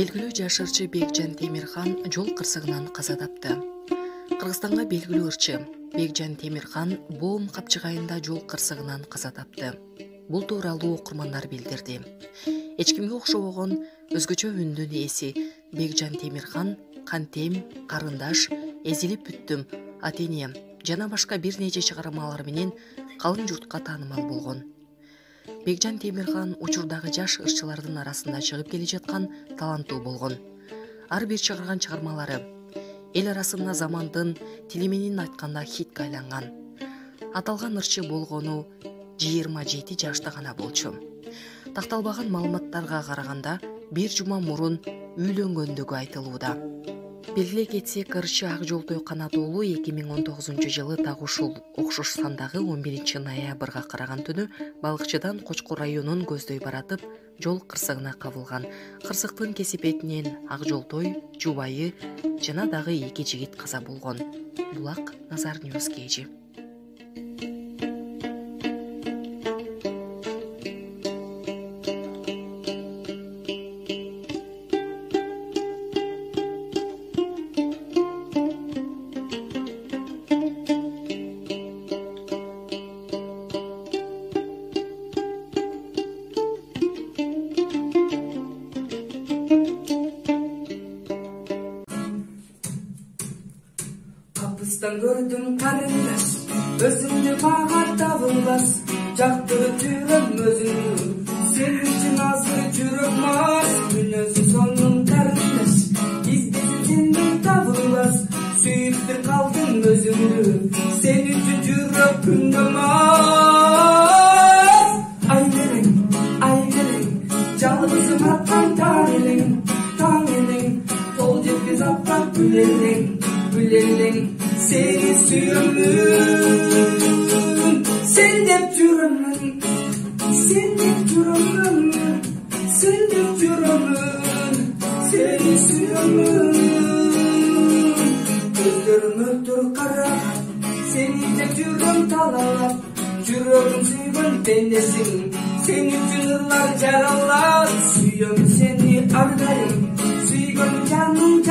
Белгилүү жашырчы Бекжан Темирхан жол кырсыгынан каза тапты. Кыргызстанга белгилүү ырчы Бекжан Темирхан Боом капчыгайында жол кырсыгынан каза тапты. Бул тууралуу окурмандар билдирди. Эч кимге окшобогон өзгөчө үндүн ээси Бекжан Темирхан «Кантем», «Карындаш», «Эзилип бүттүм», «Атене» жана башка бир нече чыгармалары менен калың журтка таанымал болгон. Бекжан Темирхан учурдагы жаш ырчылардын арасында чыгып келе жаткан таланттуу болгон. Ар бир чыгарган чыгармалары эл арасында замандын тили менен айтканда хитке айланган. Аталган ырчы болгону 27 жашта гана болчу. Такталбаган маалыматтарга караганда бир жума мурун үйлөнгөндүгү айтылууда. Белгилей кетсек, ырчы Акжолтой Канат уулу 2019 жылы так ушул окшош сандагы 11 ноябрга караган түнү Балыкчыдан Кочкор районун көздөй баратып жол кырсыгына кабылган. Кырсыктын кесипетинен Акжолтой, жубайы жана дагы 2 жигит каза болгон. Булак Назар Ньюс KG. Kapıstan gördüm karındaş, özümdü mağar davulbas, jaktırıp жүрөм özümdü, sen üçün azır жүрөmaz, gün özü sonun karındaş, izdesin sendin davulbas, suyup bir kaldın özümdü, sen üçün жүрөp gündömaz. Aylerin, жалгызым атқан таң елең, тол жеткиз аппак гүл элең, seni suyömün, sen dep жүрөmün, seni suyömün. Gözlerim ötür kara, seni dep жүрөм талалап, жүрөгүм сүйгөн пендесиң, sen üçün ырlar жаралар, suyömün seni ардайым, сүйгөн жаным жан.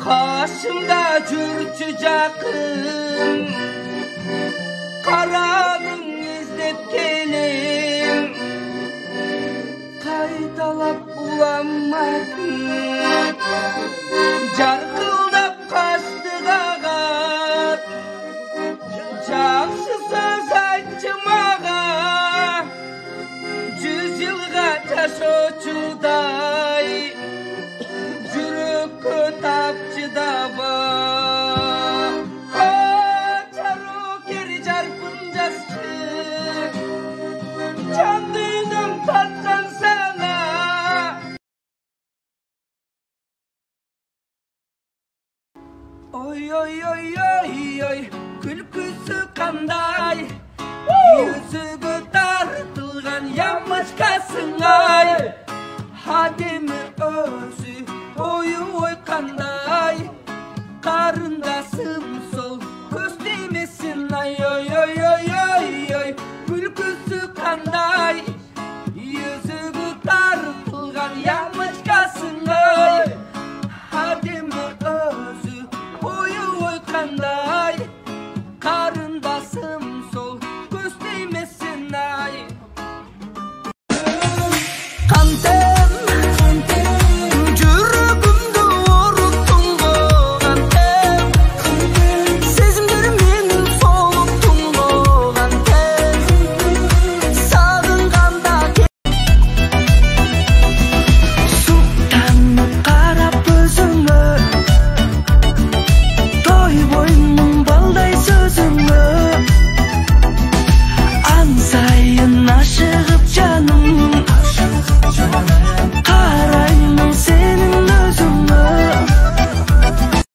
Karşımda жүрчү жакын, карадың издеп келем, кайталап уламадың, жаркылдап качты кагат, жакшы сөз айтчы мага, 100 жылга жашоочудай, жүрөккө тапчы даба. Чару кери жаркын жасчы, жан дүйнөм таткан сана. Ой, күлкүсү кандай, yüzüгө тартылган ямачкасыңай, адемі өзү ой кандай, карындас